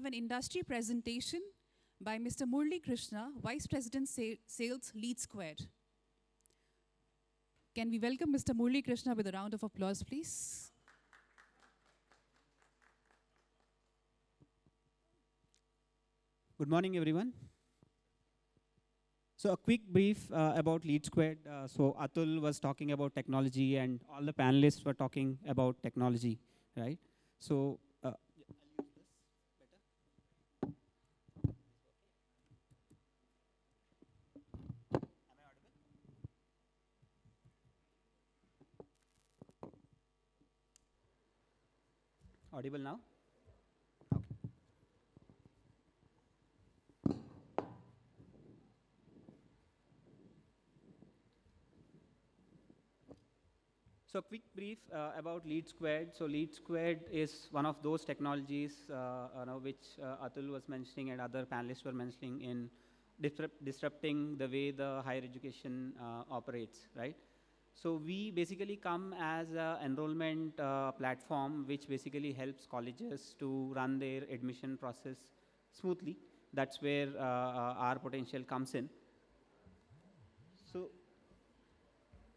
have an industry presentation by Mr. Murali Krishna, Vice President Sales, LeadSquared. Can we welcome Mr. Murali Krishna with a round of applause, please? Good morning, everyone. So a quick brief about LeadSquared. So Atul was talking about technology, and all the panelists were talking about technology, right? So I'll use this better. Am I audible? Audible now? So a quick brief about LeadSquared. So LeadSquared is one of those technologies which Atul was mentioning and other panelists were mentioning in disrupting the way the higher education operates, right? So we basically come as an enrollment platform which basically helps colleges to run their admission process smoothly. That's where our potential comes in. So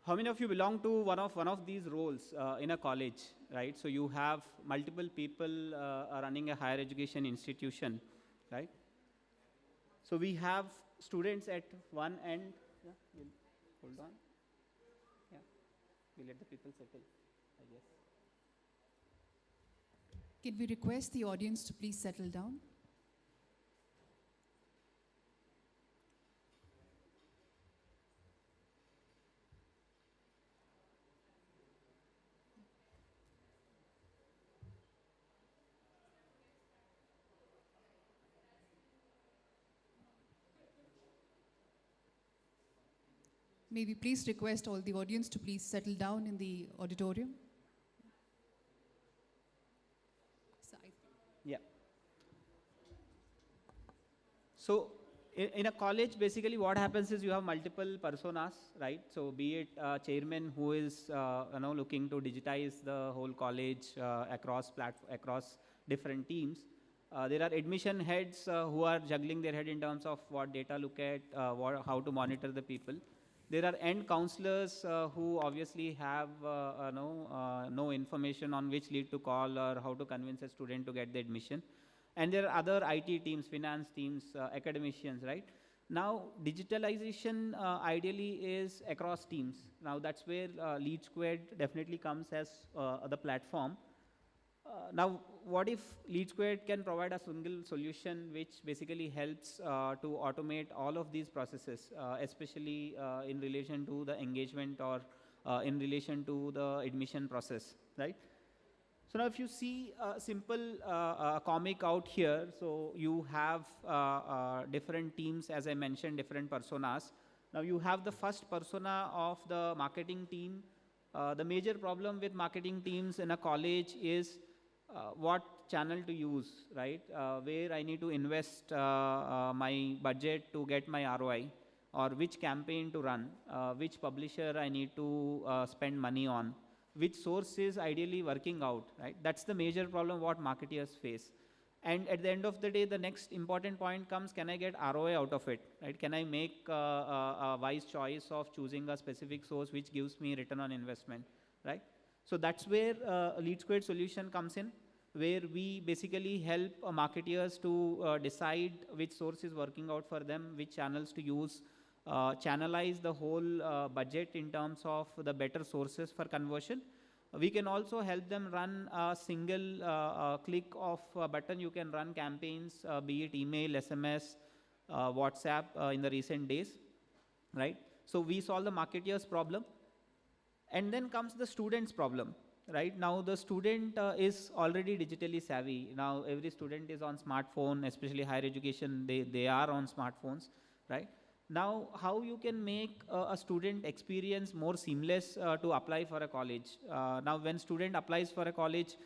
how many of you belong to one of these roles in a college, right? So you have multiple people running a higher education institution, right? So we have students at one end. Yeah, we'll hold on. Yeah, we'll let the people settle, I guess. Can we request the audience to please settle down? May we please request all the audience to please settle down in the auditorium? Yeah. So in a college, basically what happens is you have multiple personas, right? So be it chairman who is looking to digitize the whole college across different teams. There are admission heads who are juggling their head in terms of what data look at, how to monitor the people. There are end counselors who obviously have no information on which lead to call or how to convince a student to get the admission. And there are other IT teams, finance teams, academicians, right? Now, digitalization ideally is across teams. Now, that's where LeadSquared definitely comes as the platform. Now, what if LeadSquared can provide a single solution which basically helps to automate all of these processes, especially in relation to the engagement or in relation to the admission process, right? So now if you see a simple comic out here, so you have different teams, as I mentioned, different personas. Now you have the first persona of the marketing team. The major problem with marketing teams in a college is what channel to use, right? Where I need to invest my budget to get my ROI, or which campaign to run, which publisher I need to spend money on, which source is ideally working out, right? That's the major problem what marketers face. And at the end of the day, the next important point comes, can I get ROI out of it, right? Can I make a wise choice of choosing a specific source which gives me return on investment, right? So that's where a LeadSquared solution comes in, where we basically help marketers to decide which source is working out for them, which channels to use, channelize the whole budget in terms of the better sources for conversion. We can also help them run a single click of a button. You can run campaigns, be it email, SMS, WhatsApp in the recent days, right? So we solve the marketer's problem. And then comes the student's problem. Right now, the student is already digitally savvy. Now, every student is on smartphone, especially higher education, they are on smartphones, right? Now, how you can make a student experience more seamless to apply for a college? Now, when student applies for a college,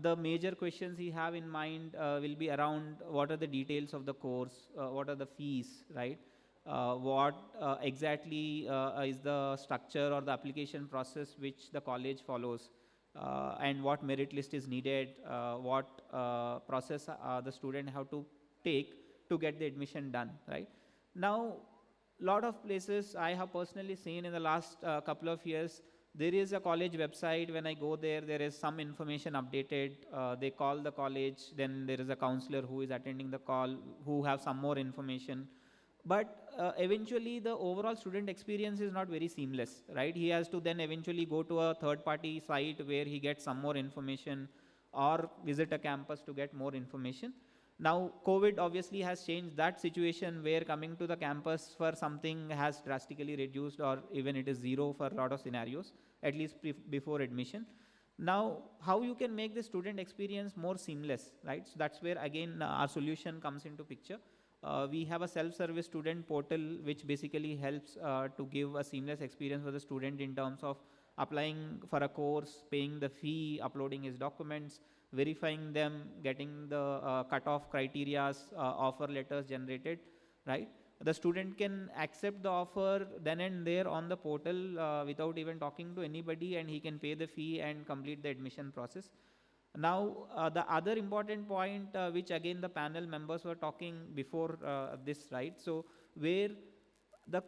the major questions he have in mind will be around what are the details of the course, what are the fees, right? What exactly is the structure or the application process which the college follows. and what merit list is needed, what process the student have to take to get the admission done, right? Now, lot of places I have personally seen in the last couple of years, there is a college website. When I go there, there is some information updated. They call the college, then there is a counselor who is attending the call, who have some more information. But eventually the overall student experience is not very seamless, right? He has to then eventually go to a third party site where he gets some more information, or visit a campus to get more information. Now, COVID obviously has changed that situation, where coming to the campus for something has drastically reduced, or even it is zero for a lot of scenarios, at least before admission. Now, how you can make the student experience more seamless, right? So that's where again our solution comes into picture. We have a self-service student portal which basically helps to give a seamless experience for the student in terms of applying for a course, paying the fee, uploading his documents, verifying them, getting the cutoff criterias, offer letters generated, right? The student can accept the offer then and there on the portal without even talking to anybody, and he can pay the fee and complete the admission process. Now, the other important point, which again the panel members were talking before this, right? So, where the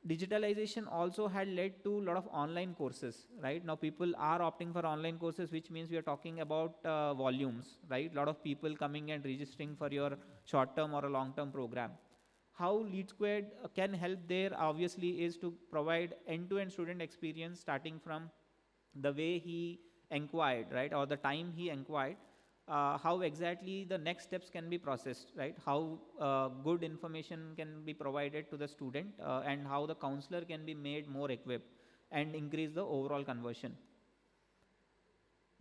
digitalization also had led to a lot of online courses, right? Now people are opting for online courses, which means we are talking about volumes, right? A lot of people coming and registering for your short-term or a long-term program. How LeadSquared can help there obviously is to provide end-to-end student experience, starting from the way he inquired, right, or the time he inquired, how exactly the next steps can be processed, right, how good information can be provided to the student, and how the counselor can be made more equipped and increase the overall conversion.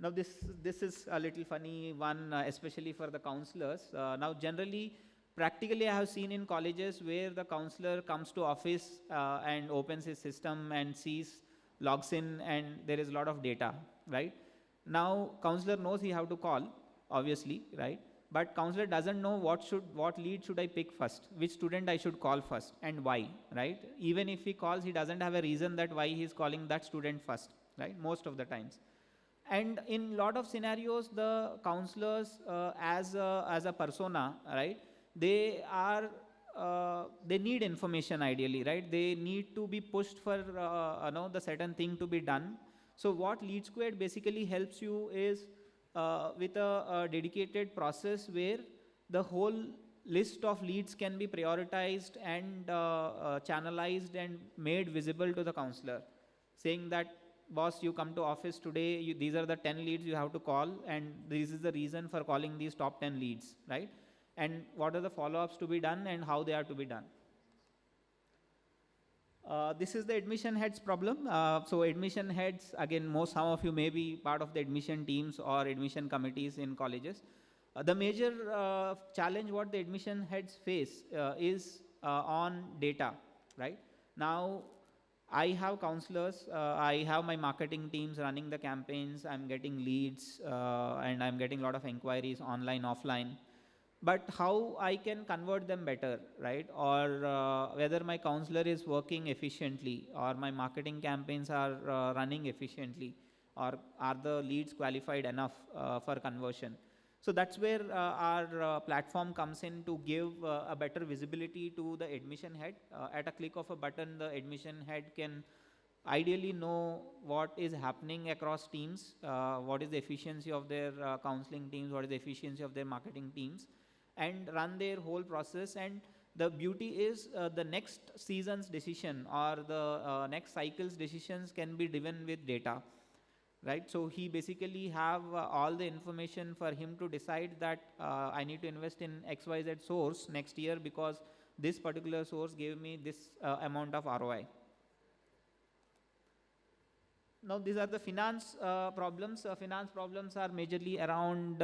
Now this is a little funny one, especially for the counselors. Now generally, practically I have seen in colleges where the counselor comes to office and opens his system and sees, logs in, and there is a lot of data, right? Now counselor knows he have to call, obviously, right? But counselor doesn't know what lead should I pick first, which student I should call first, and why, right? Even if he calls, he doesn't have a reason that why he is calling that student first, right? Most of the times. And in lot of scenarios, the counselors as a persona, right, they are they need information ideally, right? They need to be pushed for the certain thing to be done. So what LeadSquared basically helps you is with a dedicated process where the whole list of leads can be prioritized and channelized and made visible to the counselor, saying that, boss, you come to office today, these are the 10 leads you have to call, and this is the reason for calling these top 10 leads, right? And what are the follow-ups to be done and how they are to be done. This is the admission heads problem. So admission heads, again, some of you may be part of the admission teams or admission committees in colleges. The major challenge what the admission heads face is on data, right? Now, I have counselors, I have my marketing teams running the campaigns, I'm getting leads, and I'm getting a lot of inquiries online, offline. But how I can convert them better, right? Or whether my counselor is working efficiently, or my marketing campaigns are running efficiently, or are the leads qualified enough for conversion. So that's where our platform comes in to give a better visibility to the admission head. At a click of a button, the admission head can ideally know what is happening across teams, what is the efficiency of their counseling teams, what is the efficiency of their marketing teams, and run their whole process. And the beauty is the next season's decision or the next cycle's decisions can be driven with data, right? So he basically have all the information for him to decide that I need to invest in XYZ source next year because this particular source gave me this amount of ROI. Now these are the finance problems. Finance problems are majorly around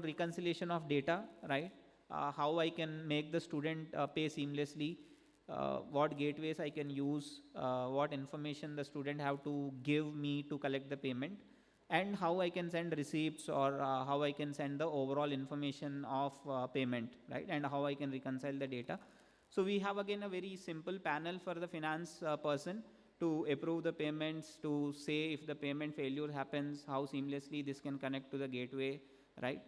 reconciliation of data, right? How I can make the student pay seamlessly, what gateways I can use, what information the student have to give me to collect the payment, and how I can send receipts, or how I can send the overall information of payment, right? And how I can reconcile the data. So we have again a very simple panel for the finance person, to approve the payments, to say if the payment failure happens, how seamlessly this can connect to the gateway, right?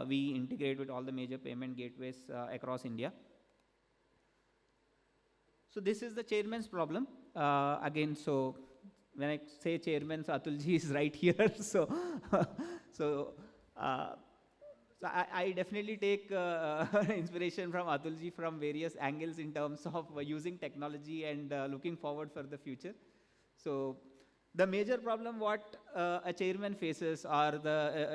We integrate with all the major payment gateways across India. So this is the chairman's problem. Again, so when I say chairman, so Atulji is right here. So, so, so I definitely take inspiration from Atulji from various angles in terms of using technology and looking forward for the future. So the major problem what a chairman faces or the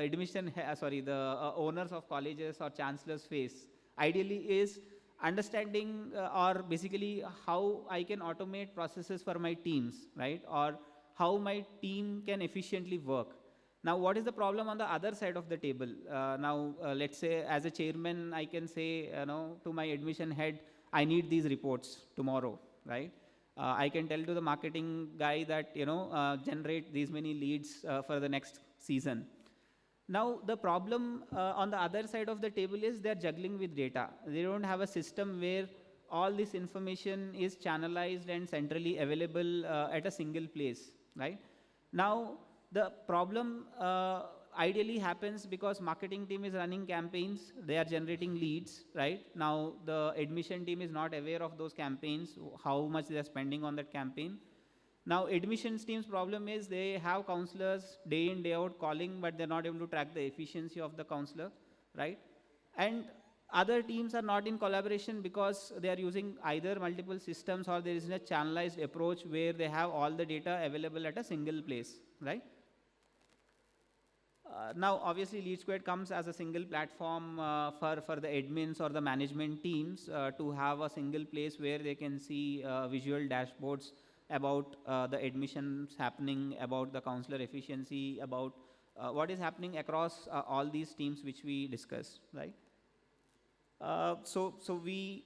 owners of colleges or chancellors face ideally is understanding or basically how I can automate processes for my teams, right? Or how my team can efficiently work. Now, what is the problem on the other side of the table? Let's say as a chairman, I can say, to my admission head, I need these reports tomorrow, right? I can tell to the marketing guy that, generate these many leads for the next season. Now, the problem on the other side of the table is they're juggling with data. They don't have a system where all this information is channelized and centrally available at a single place, right? Now, the problem ideally happens because marketing team is running campaigns, they are generating leads, right? Now, the admission team is not aware of those campaigns, how much they are spending on that campaign. Now, admissions team's problem is they have counselors day in, day out calling, but they're not able to track the efficiency of the counselor, right? And other teams are not in collaboration because they are using either multiple systems or there is a channelized approach where they have all the data available at a single place, right? Now, obviously, LeadSquared comes as a single platform for the admins or the management teams to have a single place where they can see visual dashboards about the admissions happening, about the counselor efficiency, about what is happening across all these teams which we discussed, right? So we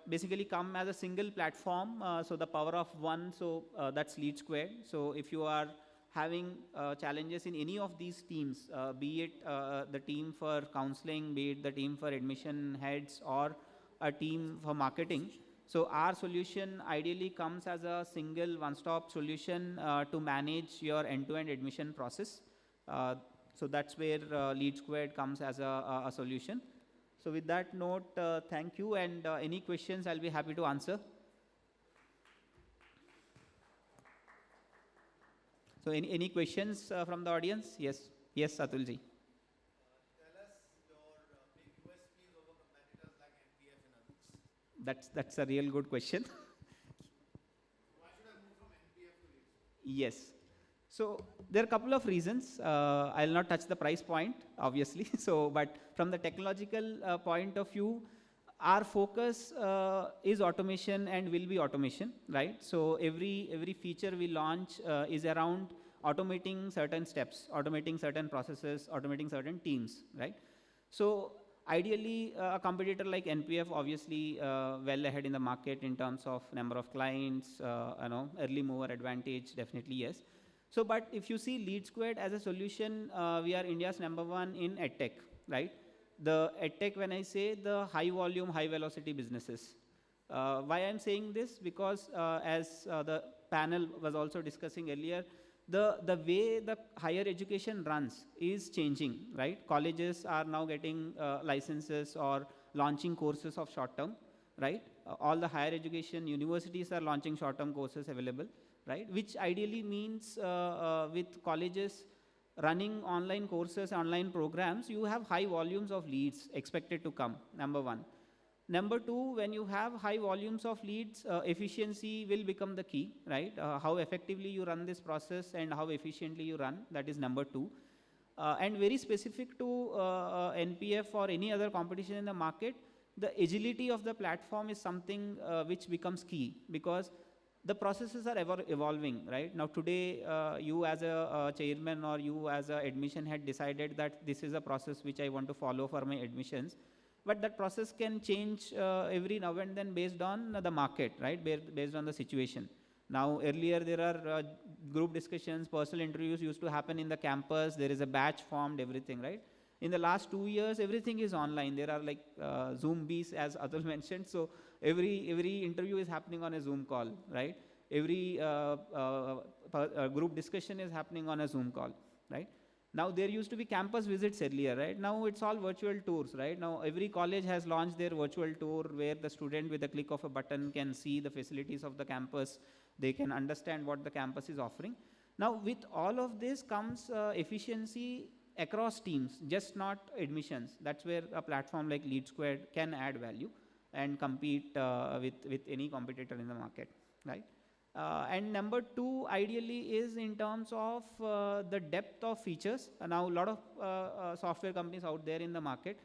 basically come as a single platform. So the power of one, so that's LeadSquared. So if you are having challenges in any of these teams, be it the team for counseling, be it the team for admission heads or a team for marketing, so our solution ideally comes as a single one-stop solution to manage your end-to-end admission process. So that's where LeadSquared comes as a solution. So with that note, thank you, and any questions I'll be happy to answer. So any questions from the audience? Yes, Atulji. Tell us your big USPs over competitors like NPF and others. That's a real good question. Why should I move from NPF to LeadSquared? Yes. So there are a couple of reasons. I'll not touch the price point, obviously. So, but from the technological point of view, our focus is automation and will be automation, right? So every feature we launch is around automating certain steps, automating certain processes, automating certain teams, right? So ideally, a competitor like NPF, obviously well ahead in the market in terms of number of clients, early mover advantage, definitely yes. So, but if you see LeadSquared as a solution, we are India's #1 in EdTech, right? The EdTech, when I say the high volume, high velocity businesses. Why I'm saying this? Because as the panel was also discussing earlier, the way the higher education runs is changing, right? Colleges are now getting licenses or launching courses of short term, right? All the higher education universities are launching short term courses available, right? Which ideally means with colleges running online courses, online programs, you have high volumes of leads expected to come, #1. #2, when you have high volumes of leads, efficiency will become the key, right? How effectively you run this process and how efficiently you run, that is #2. And very specific to NPF or any other competition in the market, the agility of the platform is something which becomes key because the processes are ever evolving, right? Now today, you as a chairman or you as a admission head decided that this is a process which I want to follow for my admissions. But that process can change every now and then based on the market, right? Based on the situation. Now earlier there are group discussions, personal interviews used to happen in the campus, there is a batch formed, everything, right? In the last 2 years, everything is online. There are like Zoom bees, as Atul mentioned. So every interview is happening on a Zoom call, right? every group discussion is happening on a Zoom call, right? Now there used to be campus visits earlier, right? Now it's all virtual tours, right? Now every college has launched their virtual tour where the student with a click of a button can see the facilities of the campus. They can understand what the campus is offering. Now with all of this comes efficiency across teams, just not admissions. That's where a platform like LeadSquared can add value and compete with any competitor in the market, right? And number two, ideally, is in terms of the depth of features. Now, a lot of software companies out there in the market,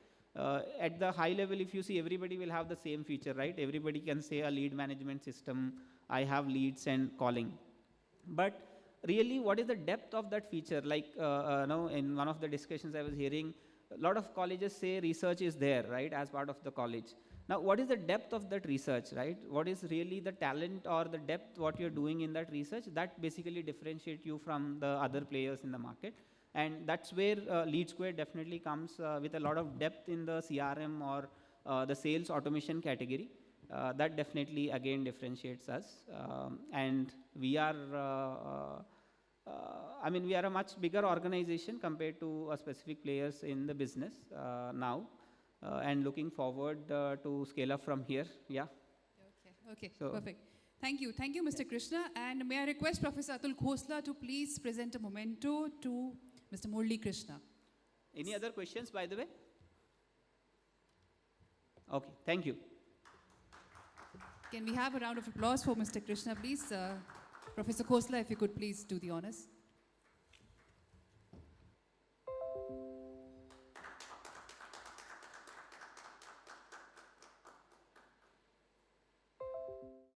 at the high level, if you see, everybody will have the same feature, right? Everybody can say a lead management system, I have leads and calling. But really, what is the depth of that feature? Like, now in one of the discussions I was hearing, a lot of colleges say research is there, right, as part of the college. Now, what is the depth of that research, right? What is really the talent or the depth what you're doing in that research? That basically differentiate you from the other players in the market. And that's where LeadSquared definitely comes with a lot of depth in the CRM or the sales automation category. That definitely, again, differentiates us. And we are, I mean, we are a much bigger organization compared to specific players in the business now. And looking forward to scale up from here. Yeah. Okay, so perfect. Thank you, Mr. Krishna. And may I request Professor Atul Khosla to please present a memento to Mr. Murali Krishna. Any other questions, by the way? Okay, thank you. Can we have a round of applause for Mr. Krishna, please? Professor Khosla, if you could please do the honors.